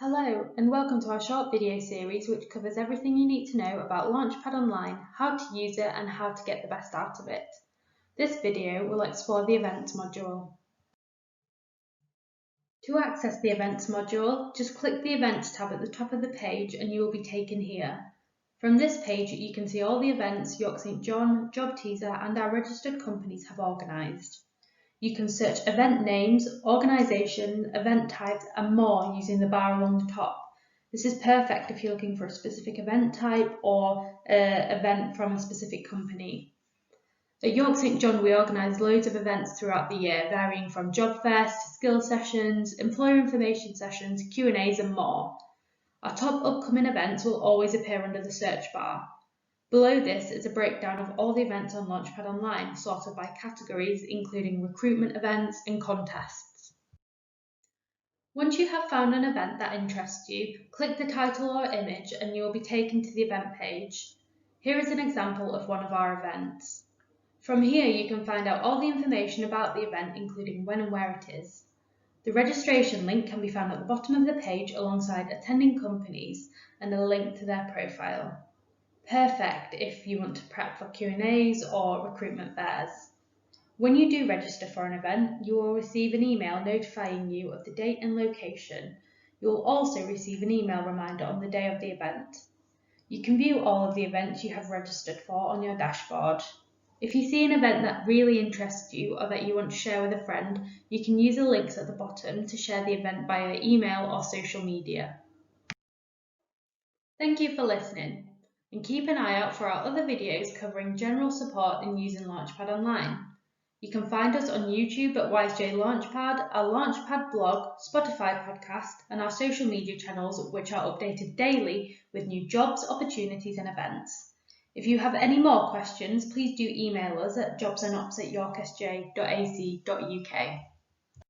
Hello and welcome to our short video series which covers everything you need to know about LaunchPad Online, how to use it and how to get the best out of it. This video will explore the Events module. To access the Events module, just click the Events tab at the top of the page and you will be taken here. From this page you can see all the events York St John, Job Teaser and our registered companies have organised. You can search event names, organisation, event types and more using the bar along the top. This is perfect if you're looking for a specific event type or an event from a specific company. At York St John we organise loads of events throughout the year, varying from job fairs to skill sessions, employer information sessions, Q&As and more. Our top upcoming events will always appear under the search bar. Below this is a breakdown of all the events on LaunchPad Online, sorted by categories including recruitment events and contests. Once you have found an event that interests you, click the title or image and you will be taken to the event page. Here is an example of one of our events. From here you can find out all the information about the event, including when and where it is. The registration link can be found at the bottom of the page alongside attending companies and a link to their profile. Perfect if you want to prep for Q&As or recruitment fairs. When you do register for an event, you will receive an email notifying you of the date and location. You will also receive an email reminder on the day of the event. You can view all of the events you have registered for on your dashboard. If you see an event that really interests you or that you want to share with a friend, you can use the links at the bottom to share the event via email or social media. Thank you for listening. And keep an eye out for our other videos covering general support in using LaunchPad Online. You can find us on YouTube at YSJ Launchpad, our LaunchPad blog, Spotify podcast, and our social media channels, which are updated daily with new jobs, opportunities and events. If you have any more questions, please do email us at jobsandops@yorksj.ac.uk.